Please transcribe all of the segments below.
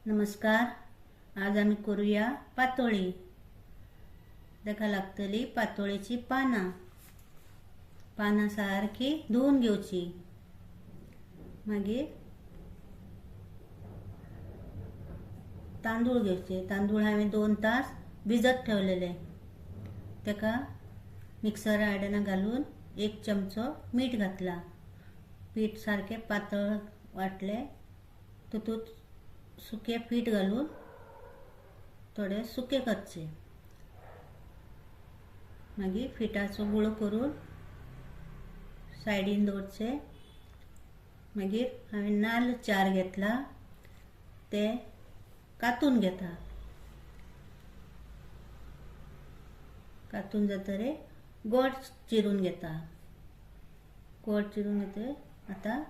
नमस्कार. आज आम्ही करूया पातोळी. ताका लागतली पातोळीची पानां सारखी धुवून घेवची. मागीर तांदूळ घेवचे. तांदूळ हांवें 2 तास भिजत ठेवलेले. ताका मिक्सर आयदनात घालून 1 चमचो मीठ घातला. पीठ सारखे पातळ वाटले. तातूंत सुके पीठ घालून थोडे सुके करचे. मागीर पिठाचो गुळो करून सायडीन दवरचे. मागीर हांवें नाल्ल 4 घेतला, ते कातून घेता. कातून जातरे गोड चिरून घेता. गोड चिरून घेतले. आता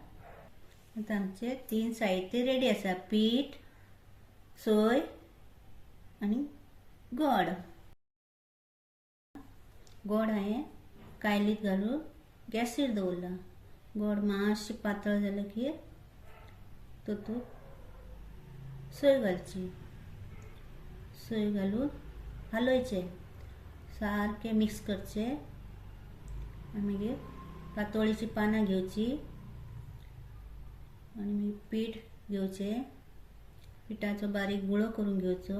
आमचे 3 साहित्य रेडी आसा. पीठ, सोय आणि गोड. गोड हांवें कायलीत घालून गॅसीर दवरला. गोड मातशी पातळ जाले की तातूंत सोय घालची. सोय घालून हालोवचे. सारखे मिक्स करचे. मागीर पातोळीची पानां घेवची आणि मागीर पीठ घेवचे. पिठाचो बारीक गुळो करून घेवचो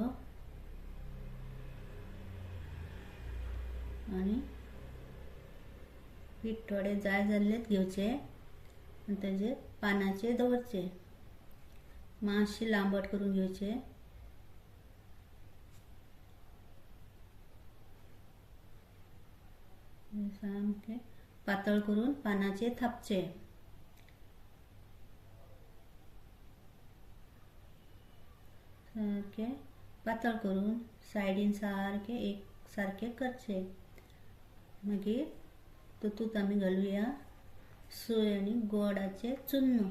आणि पीठ थोडे जाय जाल्लेच घेवचे आणि ताजेर पानांचेर दवरचे. मातशे लांबट करून घेवचे. सामके पातळ करून पानांचेर थापचे. सारखे पातळ करून सायडीन सारखे एक सारखे करचे. मागीर तातूंत आमी घालुया सोय आनी गोडाचे चुन्न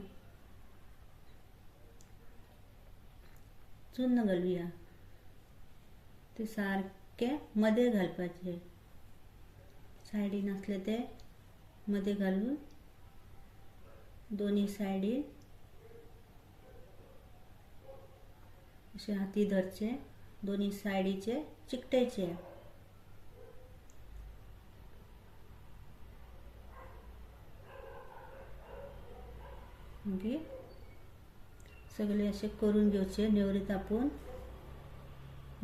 घालुया. ते सारखे मदे घालपाचे. सायडीन आसले ते मदे घालून दोनी सायडीन अशे हाती धरचे. दोनी सायडीचे चिकटायचे. मागीर सगळे असे करून घेवचे नेवरे तापून.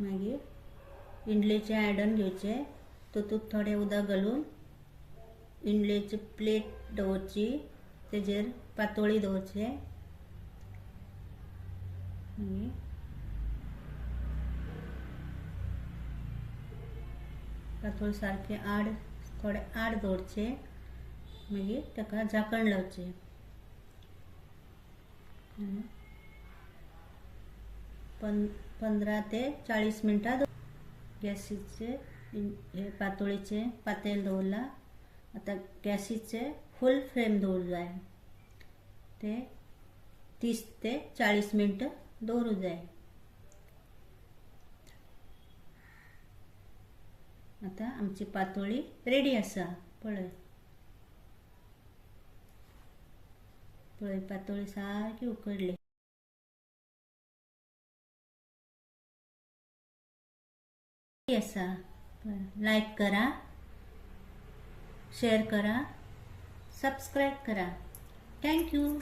मागीर इडलेचे आयदन घेवचे. तातूंत थोडे उदक घालून इडलेची प्लेट दवरची. तेजेर पातोळी दवरचे. मागीर पातोळ सारखे थोडे आड दवरचे. मागीर ताका झाकण लावचे. 15 ते 40 मिनटां गॅसीचे पातोळीचे पातेल दवरला. आता गॅसीचे फुल फ्लेम दवरूं जाय. ते 30 ते 40 मिनटां दवरूं जाय. आता आमची पातोळी रेडी आसा. पळय पातोळी सारकी उकडली आसा. लायक करा, शेअर करा, सबस्क्राईब करा. थँक्यू.